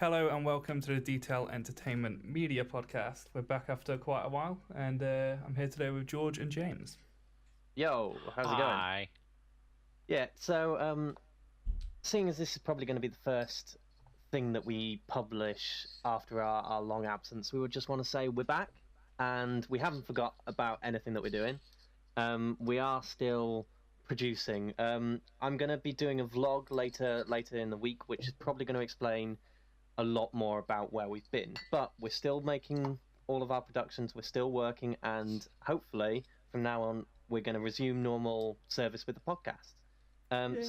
Hello and welcome to the Detail Entertainment Media Podcast. We're back after quite a while, and I'm here today with George and James. Yo, how's it going? Hi. Yeah, so seeing as this is probably going to be the first thing that we publish after our long absence, we would just want to say we're back, and we haven't forgot about anything that we're doing. We are still producing. I'm going to be doing a vlog later in the week, which is probably going to explain a lot more about where we've been. But we're still making all of our productions, we're still working, and hopefully from now on we're going to resume normal service with the podcast.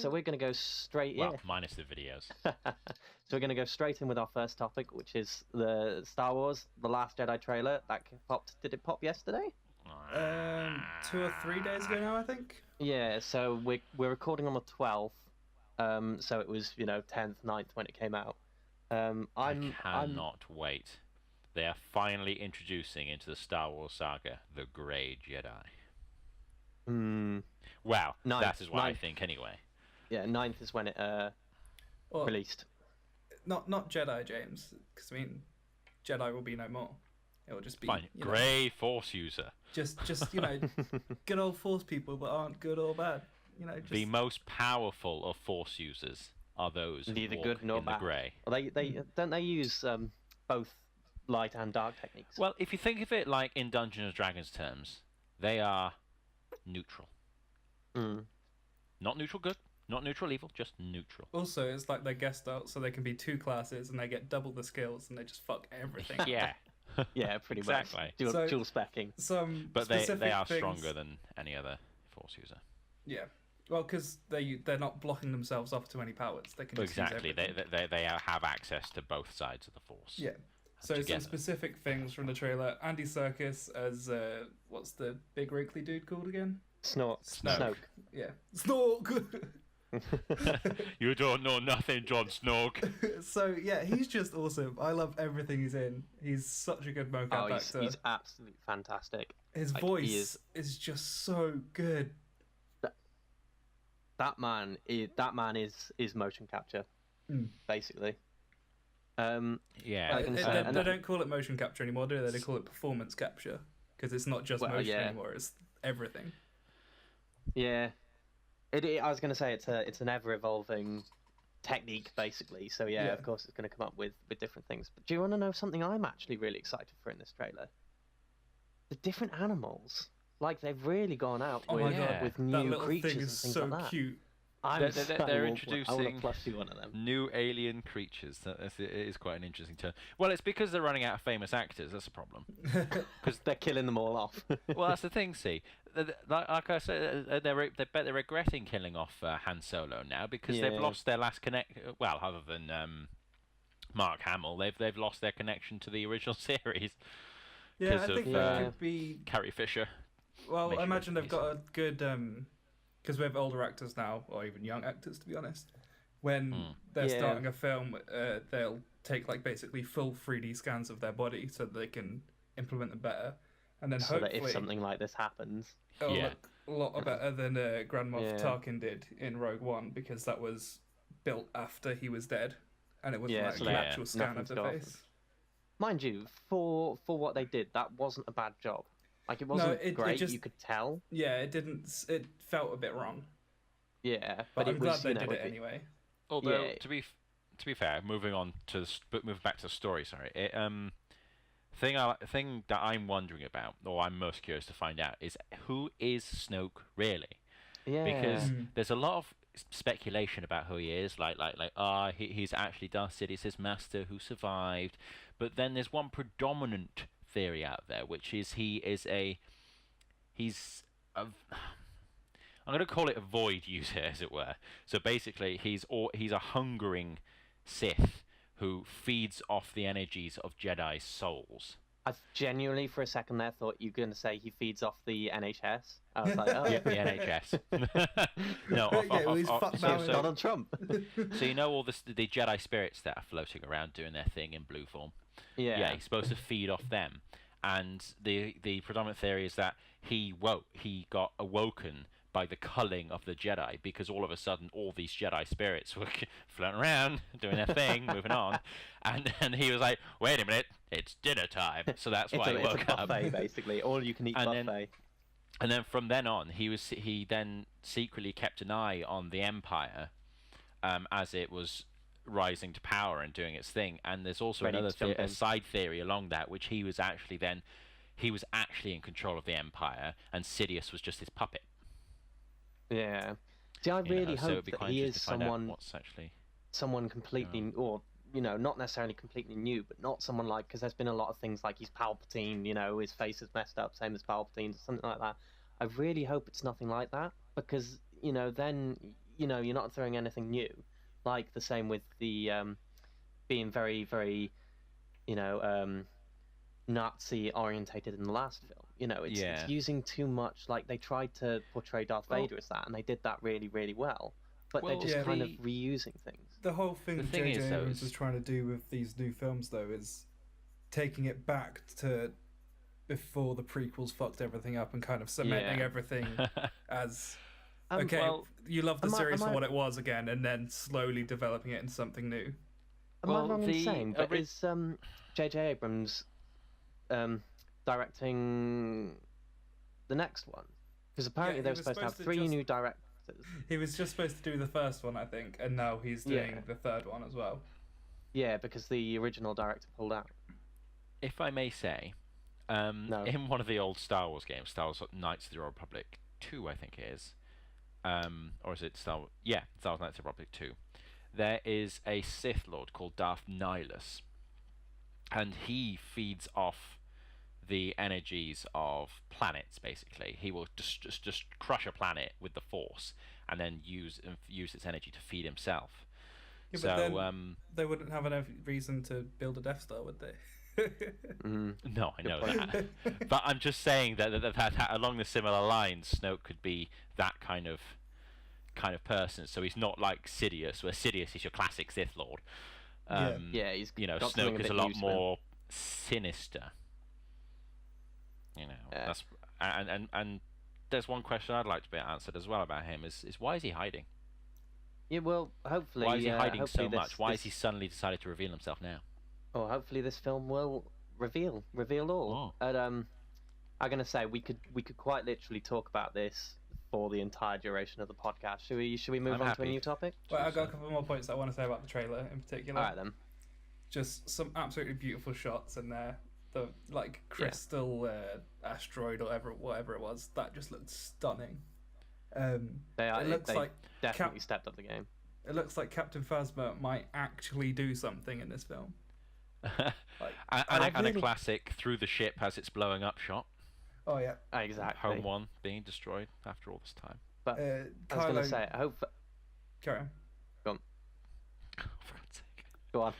So we're going to go straight in. Well, minus the videos. So we're going to go straight in with our first topic, which is the Star Wars The Last Jedi trailer that popped. Did it pop yesterday? 2 or 3 days ago now, I think. Yeah, so we're recording on the 12th. So it was 10th, 9th when it came out. I cannot wait. They are finally introducing into the Star Wars saga the Grey Jedi. Well, that is what I think anyway. Yeah, 9th is when it released. Not Jedi, James, because Jedi will be no more. It will just be Fine, Grey Force user. Just good old Force people that aren't good or bad. The most powerful of Force users are those neither who good walk nor in bad. the grey. Well, they use both light and dark techniques. Well, if you think of it like in Dungeons and Dragons terms, they are neutral. Not neutral good, not neutral evil, just neutral. Also, it's like they're guessed out, so they can be 2 classes and they get double the skills and they just fuck everything. Yeah. Yeah, pretty Exactly. much. Dual specking. But they are stronger than any other Force user. Yeah. Well, because they're not blocking themselves off to any powers. They can just exactly. use everything. They have access to both sides of the Force. Yeah. So together. some specific things from the trailer. Andy Serkis as what's the big wrinkly dude called again? Snoke. Yeah. Snork. You don't know nothing, Jon Snoke. So yeah, he's just awesome. I love everything he's in. He's such a good mocap actor. He's absolutely fantastic. His voice is just so good. That man is motion capture, basically. Yeah. They don't call it motion capture anymore, do they? They call it performance capture because it's not just motion anymore. It's everything. Yeah. I was going to say it's an ever evolving technique, basically. So yeah, of course it's going to come up with different things. But do you want to know something I'm actually really excited for in this trailer? The different animals. Like they've really gone out with new creatures and things so like that. Cute. They're introducing one of them. new alien creatures. It is quite an interesting turn. Well, it's because they're running out of famous actors. That's a problem. Because they're killing them all off. Well, that's the thing. See, like I said, they're regretting killing off Han Solo now because they've lost their last connect. Well, other than Mark Hamill, they've lost their connection to the original series. Yeah, I think that could be Carrie Fisher. Well, I imagine they've got a good because we have older actors now, or even young actors, to be honest. When they're starting a film, they'll take like basically full 3D scans of their body so that they can implement them better, and then so hopefully that if something like this happens, it'll look a lot better than Grand Moff Tarkin did in Rogue One, because that was built after he was dead, and it was like an actual scan of the face. Mind you, for what they did, that wasn't a bad job. Like it wasn't great. You could tell. Yeah, it didn't. It felt a bit wrong. Yeah, but I'm glad they did it anyway. Although to be fair, moving back to the story. Sorry, thing that I'm wondering about, or I'm most curious to find out, is who is Snoke really? Yeah. Because there's a lot of speculation about who he is, like he's actually Darth Sidious's master who survived, but then there's one predominant theory out there, which is I'm going to call it a void user, as it were. So basically, he's a hungering Sith who feeds off the energies of Jedi's souls. I genuinely, for a second there, thought you were going to say he feeds off the NHS. I was like, oh. Yeah, the NHS. No, Donald Trump. So you know all the Jedi spirits that are floating around doing their thing in blue form? Yeah. He's supposed to feed off them. And the predominant theory is that he got awoken by the culling of the Jedi, because all of a sudden all these Jedi spirits were floating around, doing their thing, moving on, and he was like, "Wait a minute, it's dinner time." So that's why he woke it's a buffet, up. basically, all you can eat buffet. And then from then on, he then secretly kept an eye on the Empire, as it was rising to power and doing its thing. And there's also another a side theory along that, which he was actually in control of the Empire, and Sidious was just his puppet. Yeah. See, I really hope that he is someone completely, or not necessarily completely new, but not someone like, because there's been a lot of things like he's Palpatine, his face is messed up, same as Palpatine, or something like that. I really hope it's nothing like that, because then you're not throwing anything new, like the same with the being very, very Nazi orientated in the last film. It's using too much. Like, they tried to portray Darth Vader as that, and they did that really, really well. But they're just kind of reusing things. The whole thing J.J. Abrams was trying to do with these new films, though, is taking it back to before the prequels fucked everything up and kind of cementing everything as you love the series for what it was again, and then slowly developing it into something new. Am I wrong in saying, but is J.J. Abrams directing the next one? Because apparently they were supposed to have three new directors. He was just supposed to do the first one, I think, and now he's doing the third one as well. Yeah, because the original director pulled out. If I may say, in one of the old Star Wars games, Star Wars Knights of the Old Republic 2, I think it is, or is it Star Wars? Yeah, Star Wars Knights of the Republic 2. There is a Sith Lord called Darth Nihilus, and he feeds off the energies of planets. Basically, he will just crush a planet with the Force, and then use its energy to feed himself. Yeah, so then they wouldn't have enough reason to build a Death Star, would they? No, I know that, but I'm just saying that along the similar lines, Snoke could be that kind of person. So he's not like Sidious, where Sidious is your classic Sith Lord. He's Snoke is a lot more sinister. That's and there's one question I'd like to be answered as well about him is why is he hiding? Yeah, well, hopefully. Why is he hiding so much? Why has he suddenly decided to reveal himself now? Oh, hopefully this film will reveal all. And I'm gonna say we could quite literally talk about this for the entire duration of the podcast. Should we move on to a new topic? Well, I've got a couple more points I want to say about the trailer in particular. All right then. Just some absolutely beautiful shots in there. The crystal asteroid or whatever it was, that just looked stunning. They definitely stepped up the game. It looks like Captain Phasma might actually do something in this film. And a classic through the ship as it's blowing up shot. Oh yeah, exactly. Home one being destroyed after all this time. But I was going to say, I hope. Carry on. Go on. Oh, for God's sake. Go on.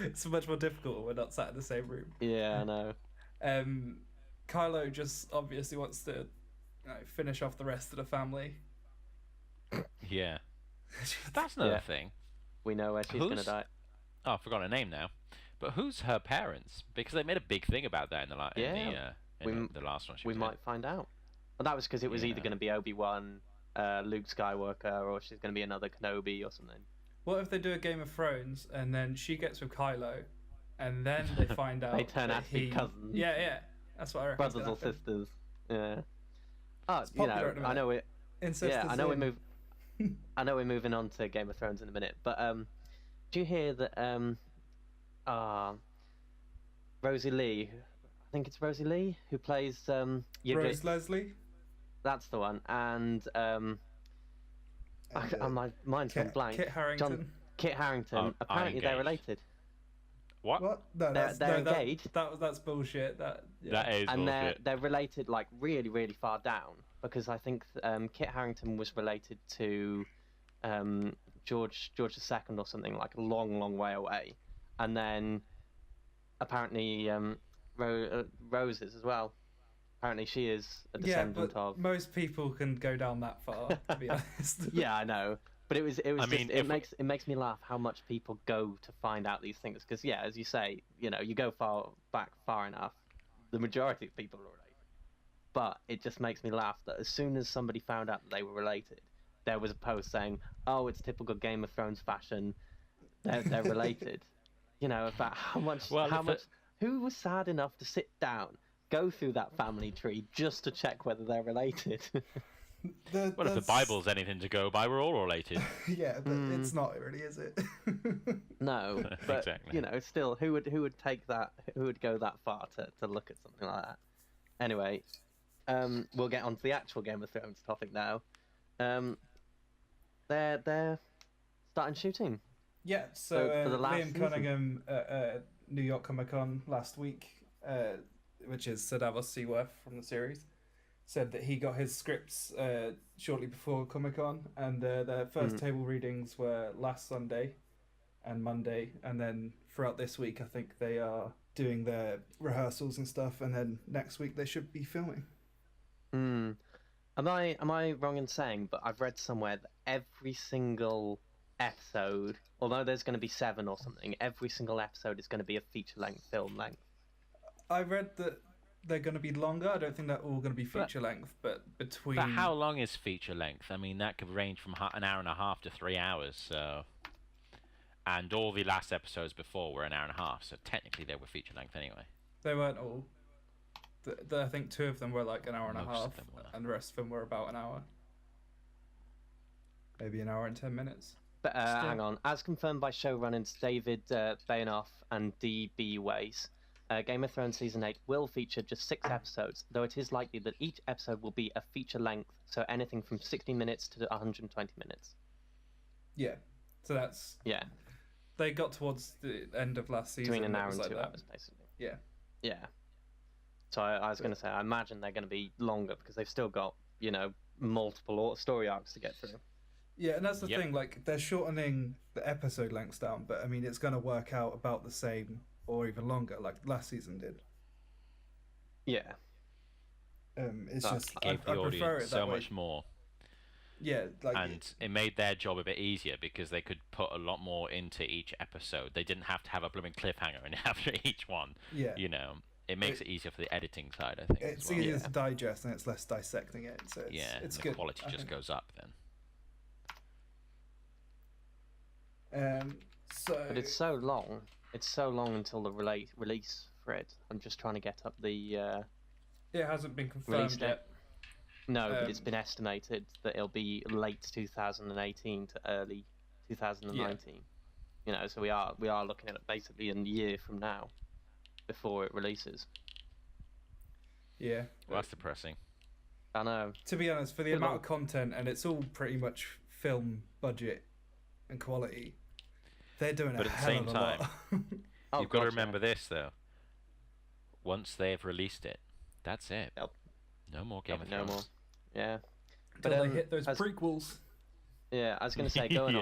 It's much more difficult when we're not sat in the same room. Yeah, I know. Kylo just obviously wants to finish off the rest of the family. Yeah. That's another thing. We know where she's going to die. Oh, I forgot her name now. But who's her parents? Because they made a big thing about that in the last one. We might find out. Well, that was because it was either going to be Obi-Wan, Luke Skywalker, or she's going to be another Kenobi or something. What if they do a Game of Thrones and then she gets with Kylo, and then they find out they turn out to be cousins? Yeah, that's what I reckon. Brothers or sisters. Yeah. Oh, I know it. I know we're moving on to Game of Thrones in a minute, but do you hear that? Rosie Lee, I think it's Rosie Lee who plays Rose Leslie. That's the one, and my mind's gone blank. Kit Harington. Kit Harington. Apparently they're related. What? No, they're engaged. That's bullshit. That is and bullshit. they're related like really, really far down, because I think Kit Harington was related to George II or something, like a long, long way away, and then apparently Rose is as well. Apparently she is a descendant of. Most people can go down that far, to be honest. Yeah, I know. But it makes me laugh how much people go to find out these things, because as you say, you go far enough, the majority of people are related. but it just makes me laugh that as soon as somebody found out that they were related, there was a post saying, "Oh, it's typical Game of Thrones fashion. They're related." About how much who was sad enough to sit down, go through that family tree just to check whether they're related? Well, if the Bible's anything to go by, we're all related. Yeah, but it's not really, is it? No, but Exactly. Still, who would take that? Who would go that far to look at something like that? Anyway, we'll get on to the actual Game of Thrones topic now. They're starting shooting. Yeah, so for the last Liam season. Cunningham at New York Comic Con last week, which is Sir Davos Seaworth from the series, said that he got his scripts shortly before Comic Con, and their first table readings were last Sunday and Monday, and then throughout this week I think they are doing their rehearsals and stuff, and then next week they should be filming. Am I wrong in saying, but I've read somewhere that every single episode, although there's going to be 7 or something, every single episode is going to be a feature-length film length. I read that they're going to be longer. I don't think they're all going to be feature length, but between... But how long is feature length? I mean, that could range from an hour and a half to 3 hours, so... And all the last episodes before were an hour and a half, so technically they were feature length anyway. They weren't all. I think 2 of them were like an hour and a Most half, of them were. and the rest of them were about an hour. Maybe an hour and 10 minutes. But hang on. As confirmed by showrunners David Benioff and D.B. Weiss, Game of Thrones Season 8 will feature just 6 episodes, though it is likely that each episode will be a feature length, so anything from 60 minutes to 120 minutes. Yeah. So that's... Yeah. They got towards the end of last season. Between an hour and like 2 that. hours, basically. Yeah. Yeah. So I was going to say, I imagine they're going to be longer because they've still got, multiple story arcs to get through. Yeah, and that's the thing, like, they're shortening the episode lengths down, but, I mean, it's going to work out about the same or even longer, like last season did. Yeah. It's That just, Gave I the prefer audience it that so way. much more. Yeah, like... And it made their job a bit easier because they could put a lot more into each episode. They didn't have to have a blooming cliffhanger in after each one. Yeah. It makes it easier for the editing side, I think. It's as well. easier to digest and it's less dissecting it, so it's the good. quality I just think. goes up then. But it's so long. It's so long until the release for it. I'm just trying to get up the... It hasn't been Release confirmed date. yet. No, but it's been estimated that it'll be late 2018 to early 2019. So we are looking at it basically a year from now, before it releases. Yeah. Well, that's depressing. I know. To be honest, for the amount of content, and it's all pretty much film budget and quality, they're doing But a at the hell same of a lot. Oh, You've got to God, yeah. remember this, though. Once they've released it, that's it. Yep. No more Game of No Thrones. more. Yeah. Until they hit those prequels. Yeah, I was going to say, going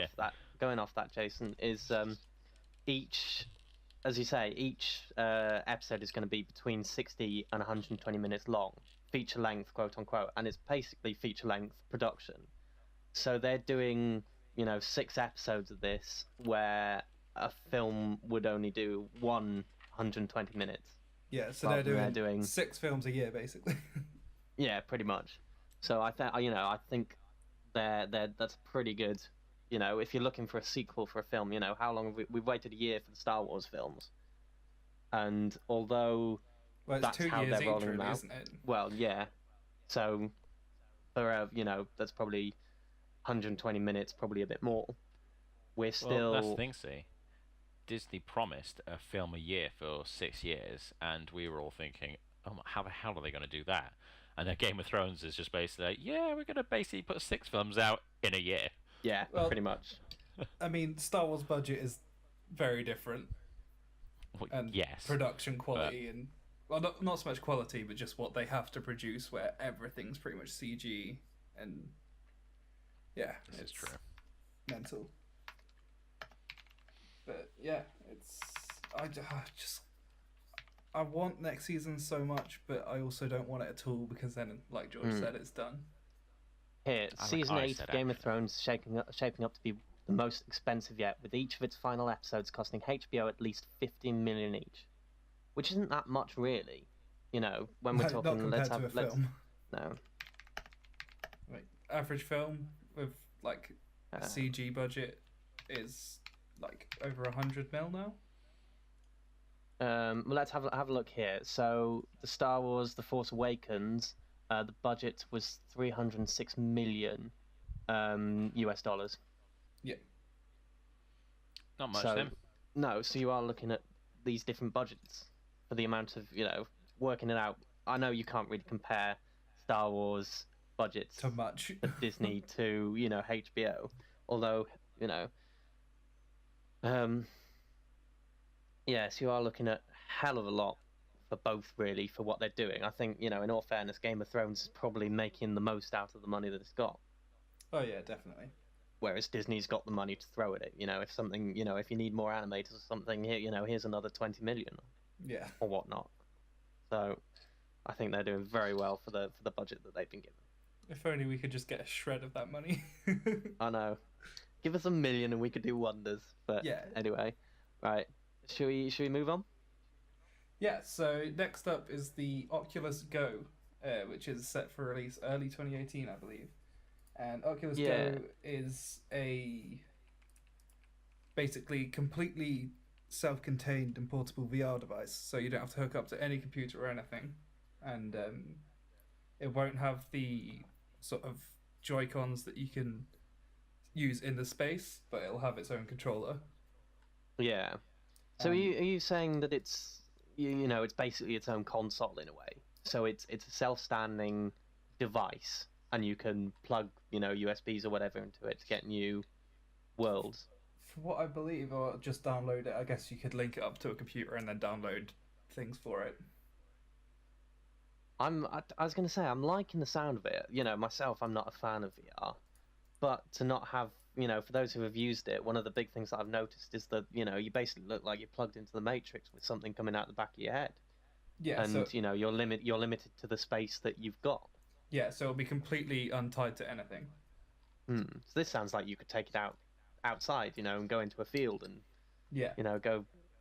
off that, Jason, is each, as you say, each episode is going to be between 60 and 120 minutes long, feature length, quote unquote, and it's basically feature length production. So they're doing, 6 episodes of this, where a film would only do 120 minutes. Yeah, so Rather they're than doing 6 films a year, basically. Yeah, pretty much. So I think that's pretty good. If you're looking for a sequel for a film, how long have we've waited a year for the Star Wars films, and although Well, it's that's 2 how years they're each, rolling really, them out, isn't it? well, yeah. So for that's probably 120 minutes, probably a bit more. We're still. Well, that's the thing, see. Disney promised a film a year for 6 years, and we were all thinking, oh, how the hell are they going to do that? And then Game of Thrones is just basically like, yeah, we're going to basically put 6 films out in a year. Yeah, Well, pretty much. I mean, Star Wars budget is very different. Well, And yes. production quality and... Well, not so much quality, but just what they have to produce, where everything's pretty much CG and... Yeah, This is it's true. mental. But yeah, it's... I want next season so much, but I also don't want it at all, because then, like George said, it's done. Here, Like season I 8 said, of Game of actually. Thrones shaping up to be the most expensive yet, with each of its final episodes costing HBO at least 15 million each, which isn't that much, really. When we're No, talking, not compared to a film. No. Like average film with like a CG budget is like over 100 mil now. Well, let's have a look here. So the Star Wars: The Force Awakens, the budget was 306 million US dollars. Yeah. Not much then. No, so you are looking at these different budgets for the amount of, working it out. I know you can't really compare Star Wars budgets to much at Disney to, HBO, although, yes, you are looking at hell of a lot for both, really, for what they're doing. I think, in all fairness, Game of Thrones is probably making the most out of the money that it's got. Oh yeah, definitely. Whereas Disney's got the money to throw at it. If something, if you need more animators or something, here, here's another 20 million. Yeah. Or whatnot. So, I think they're doing very well for the budget that they've been given. If only we could just get a shred of that money. I know. Give us $1 million and we could do wonders. But yeah. Anyway, right. Should we move on? Yeah. So next up is the Oculus Go, which is set for release early 2018, I believe. And Oculus Go is a basically completely self-contained and portable VR device, so you don't have to hook up to any computer or anything, and it won't have the sort of Joy-Cons that you can use in the space, but it'll have its own controller. Yeah. So are you saying that it's it's basically its own console in a way? So it's a self-standing device, and you can plug USBs or whatever into it to get new worlds. For what I believe, or just download it. I guess you could link it up to a computer and then download things for it. I was going to say, I'm liking the sound of it. Myself, I'm not a fan of VR, but to not have, for those who have used it, one of the big things that I've noticed is that, you basically look like you're plugged into the Matrix with something coming out the back of your head. Yeah. And you're limited to the space that you've got. Yeah, so it'll be completely untied to anything. So this sounds like you could take it outside, and go into a field and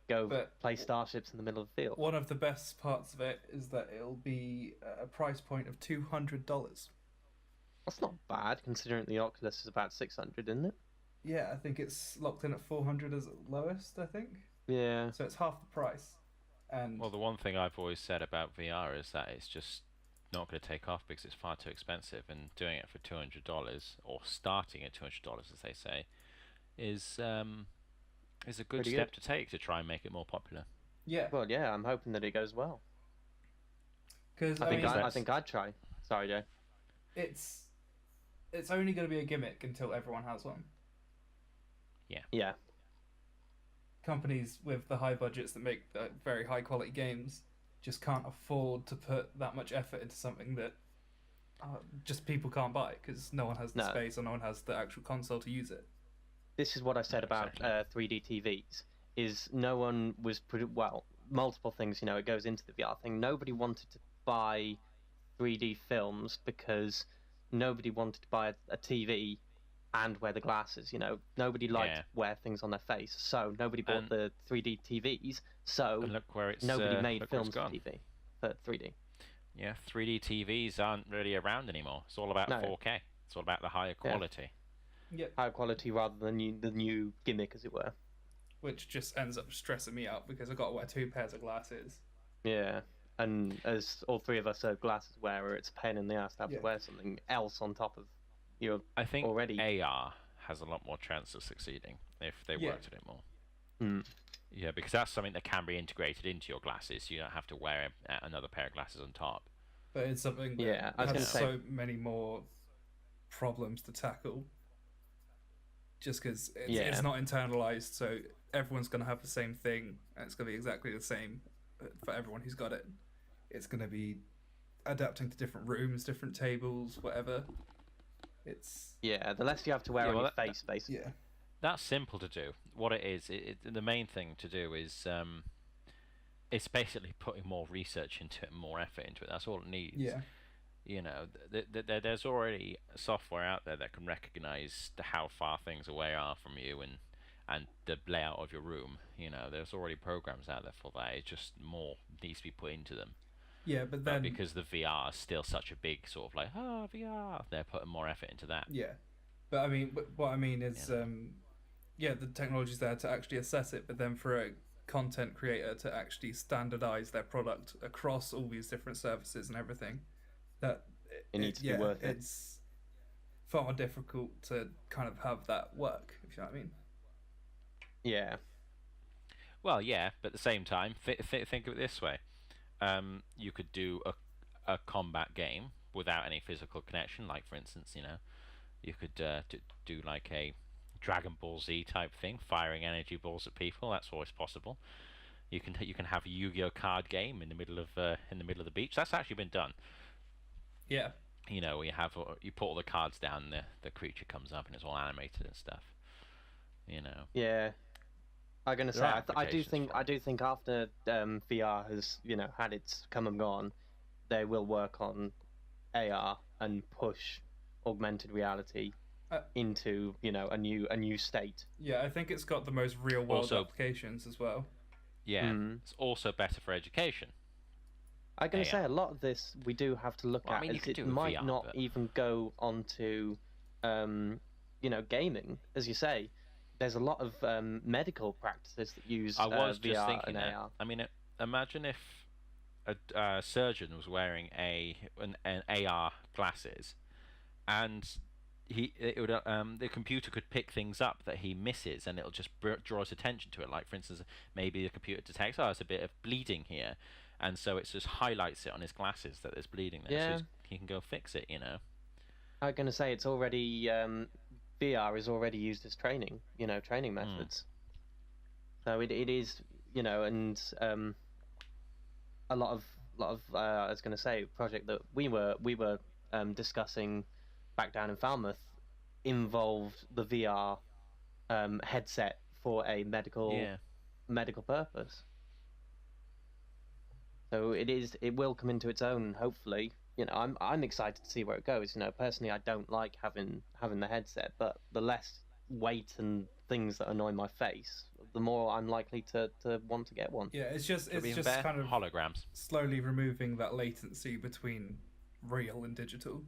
go play starships in the middle of the field. One of the best parts of it is that it'll be a price point of $200. That's not bad, considering the Oculus is about 600, isn't it? Yeah, I think it's locked in at 400 as lowest, I think. Yeah. So it's half the price. And well, the one thing I've always said about VR is that it's just not going to take off because it's far too expensive, and doing it for $200, or starting at $200 as they say, is a good step to take to try and make it more popular. Yeah. Well, yeah, I'm hoping that it goes well. Because I think I'd try. Sorry, Jay. It's only going to be a gimmick until everyone has one. Yeah. Yeah. Companies with the high budgets that make very high quality games just can't afford to put that much effort into something that just people can't buy because no one has the space or no one has the actual console to use it. This is what I said about 3D TVs. Is no one was multiple things. It goes into the VR thing. Nobody wanted to buy 3D films because nobody wanted to buy a TV and wear the glasses. Nobody liked to wear things on their face, so nobody bought the 3D TVs. So and look where it's, nobody made films for TV for 3D. Yeah, 3D TVs aren't really around anymore. It's all about 4K. It's all about the higher quality. Yeah. Higher quality rather than the new gimmick, as it were. Which just ends up stressing me out because I've got to wear 2 pairs of glasses. Yeah, and as all 3 of us are glasses wearer, it's a pain in the ass to have to wear something else on top of your already. AR has a lot more chance of succeeding if they worked at it more. Yeah, because that's something that can be integrated into your glasses. You don't have to wear another pair of glasses on top. But it's something that has so many more problems to tackle. Just because it's not internalized, so everyone's going to have the same thing, and it's going to be exactly the same for everyone who's got it. It's going to be adapting to different rooms, different tables, whatever. The less you have to wear on your face, basically. Yeah. That's simple to do. What it is, the main thing to do is it's basically putting more research into it, more effort into it. That's all it needs. Yeah. There's already software out there that can recognize how far things away are from you and the layout of your room. There's already programs out there for that. It's just more needs to be put into them. Yeah, but then because the VR is still such a big sort of like VR, they're putting more effort into that. yeah, but I mean, what I mean is, Yeah. yeah, the technology's there to actually assess it, but then for a content creator to actually standardize their product across all these different services and everything, that It needs to be worth it. it's far more difficult to kind of have that work, if you know what I mean. Yeah. Well, yeah, but at the same time, think of it this way: you could do a combat game without any physical connection. Like, for instance, you could do like a Dragon Ball Z type thing, firing energy balls at people. That's always possible. You can have a Yu-Gi-Oh card game in the middle of the beach. That's actually been done. Yeah. You put all the cards down, and the creature comes up and it's all animated and stuff. Yeah. I'm gonna There say are I do applications think for it. after VR has had its come and gone, they will work on AR and push augmented reality into a new state. Yeah, I think it's got the most real world Also- applications as well. Yeah, Mm. it's also better for education. I'm gonna say AR. a lot of this we do have to look Well, I at. mean, you Is could it do with might VR, not but- even go onto gaming, as you say. There's a lot of medical practices that use I was just VR thinking and that. AR. I mean, imagine if a surgeon was wearing an AR glasses, and the computer could pick things up that he misses, and it'll just draw his attention to it. Like, for instance, maybe the computer detects, there's a bit of bleeding here, and so it just highlights it on his glasses that there's bleeding there, Yeah. so he can go fix it. I'm gonna say it's already VR is already used as training methods. So it is and a lot of I was gonna say project that we were discussing back down in Falmouth involved the VR headset for a medical purpose. So it will come into its own, hopefully. I'm excited to see where it goes. Personally, I don't like having the headset, but the less weight and things that annoy my face, the more I'm likely to want to get one. Yeah, it's just kind of holograms. slowly removing that latency between real and digital.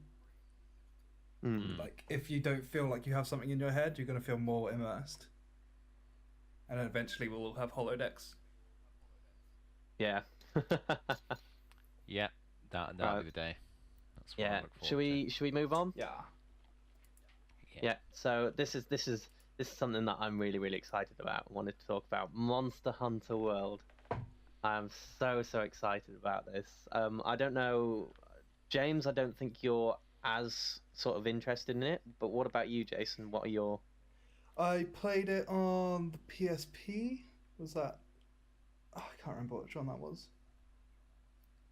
Like, if you don't feel like you have something in your head, you're going to feel more immersed. And then eventually we'll all have holodecks. Yeah. Yeah, that'll be the day. That's what I Yeah. look forward Should we move on? Yeah. to. Yeah. So this is something that I'm really, really excited about. I wanted to talk about Monster Hunter World. I'm so excited about this. I don't know, James. I don't think you're as sort of interested in it. But what about you, Jason? What are your? I played it on the PSP. Was that? Oh, I can't remember which one that was.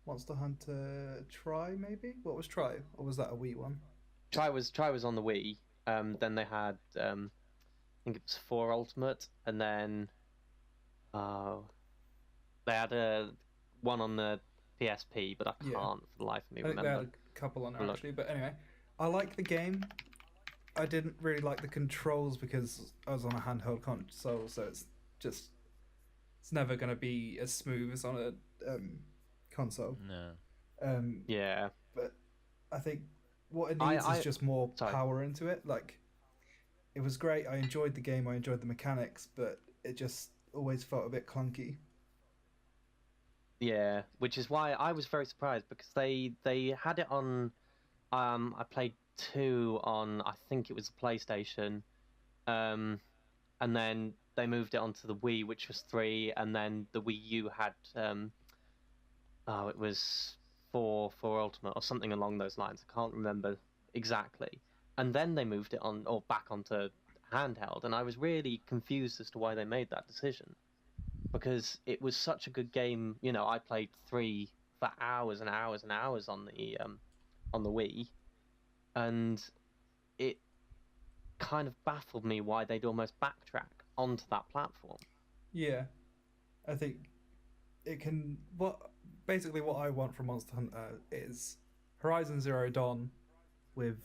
Monster Hunter Try, maybe? What was Try? Or was that a Wii one? Try was on the Wii. Then they had I think it was 4 Ultimate, and then they had a one on the PSP, but I can't for the life of me I think remember. they had a couple on there actually, but anyway, I like the game. I didn't really like the controls because I was on a handheld console, so it's never going to be as smooth as on a console. No. Yeah. But I think what it needs is just more power into it. Like, it was great. I enjoyed the game. I enjoyed the mechanics, but it just always felt a bit clunky. Yeah, which is why I was very surprised because they had it on. I played 2 on, I think it was the PlayStation, and then they moved it onto the Wii, which was 3, and then the Wii U had it was 4 Ultimate or something along those lines. I can't remember exactly. And then they moved it on or back onto handheld, and I was really confused as to why they made that decision. Because it was such a good game, I played 3 for hours and hours and hours on the Wii, and it kind of baffled me why they'd almost backtrack onto that platform. Yeah, I think it can. Basically what I want from Monster Hunter is Horizon Zero Dawn with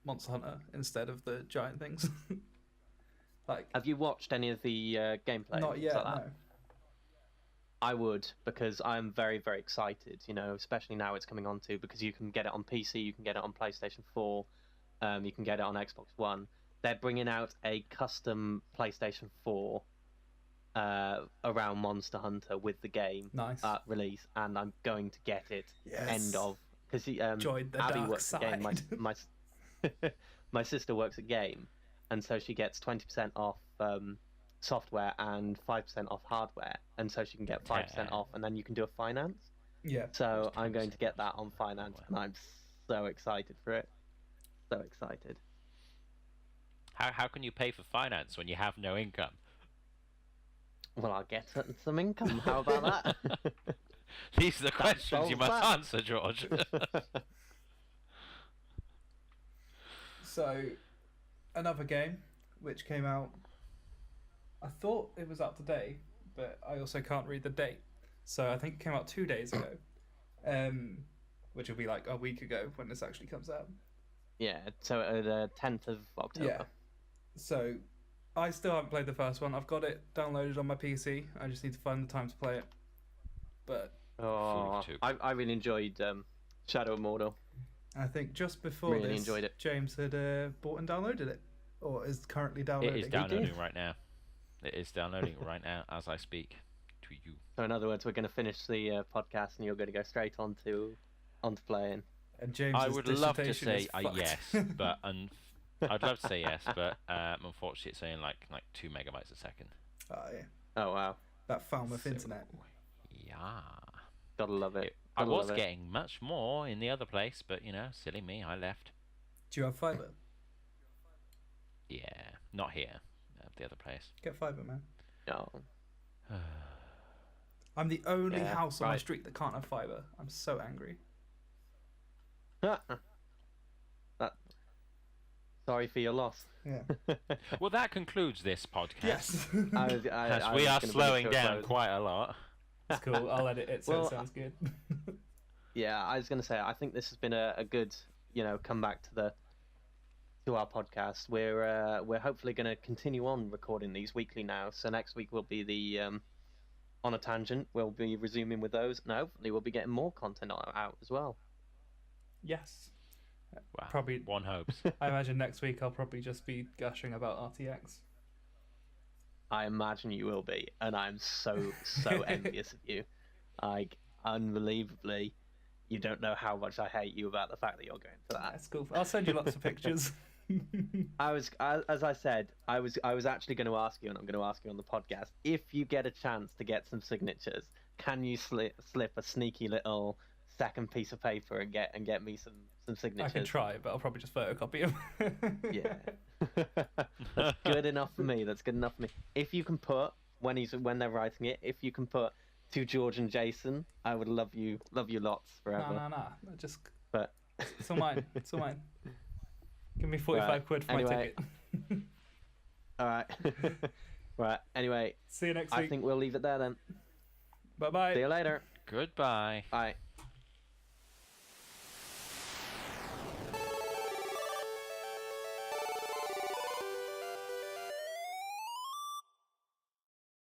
Monster Hunter instead of the giant things. Like, have you watched any of the gameplay? Not yet. Like No. I would, because I'm very, very excited. You know, especially now it's coming on to, because you can get it on PC, you can get it on PlayStation 4, you can get it on Xbox One. They're bringing out a custom PlayStation 4 around Monster Hunter with the game release, and I'm going to get it. Yes. End of. Because join the Abby dark works side. at Game. My sister works at Game, and so she gets 20% off software and 5% off hardware, and so she can get 5% off, and then you can do a finance. Yeah. So I'm going to get that on finance, and I'm so excited for it. So excited. How can you pay for finance when you have no income? Well, I'll get some income. How about that? These are the questions you must answer, George. So, another game which came out. I thought it was out today, but I also can't read the date. So I think it came out 2 days ago, which will be like a week ago when this actually comes out. Yeah, so the 10th of October. Yeah. So, I still haven't played the first one. I've got it downloaded on my PC. I just need to find the time to play it. But I really enjoyed Shadow of Mordor. I think just before really this, enjoyed it. James had bought and downloaded it, or is currently downloading. It is downloading right now. It is downloading right now as I speak to you. So in other words, we're going to finish the podcast, and you're going to go straight onto playing. And James, I would love to say yes, but I'd love to say yes, but unfortunately, it's only like 2 megabytes a second. Oh yeah. Oh wow. That Falmouth internet. Yeah. Gotta love it. I was getting much more in the other place, but silly me, I left. Do you have fibre? Yeah, not here. The other place. Get fibre, man. No. I'm the only house on my street that can't have fibre. I'm so angry. Sorry for your loss. Yeah. Well, that concludes this podcast. Yes. As we are slowing down quite a lot. That's cool. I'll edit it so it sounds good. Yeah, I was going to say, I think this has been a good, comeback to our podcast. We're hopefully going to continue on recording these weekly now. So next week will be the On a Tangent. We'll be resuming with those, and hopefully we'll be getting more content out as well. Yes. Wow. Probably. One hopes. I imagine next week I'll probably just be gushing about RTX. I imagine you will be, and I'm so envious of you. Like, unbelievably, you don't know how much I hate you about the fact that you're going for that. That's cool. I'll send you lots of pictures. As I said, I was actually going to ask you, and I'm going to ask you on the podcast, if you get a chance to get some signatures, can you slip a sneaky little second piece of paper and get me some signatures? I can try, but I'll probably just photocopy them. Yeah. That's good enough for me. That's good enough for me. If you can put when they're writing it, if you can put to George and Jason, I would love you lots forever. No. Just. But it's all mine. It's all mine. Give me 45 quid for my ticket. All right. Right. Anyway. See you next week. I think we'll leave it there then. Bye bye. See you later. Goodbye. Bye.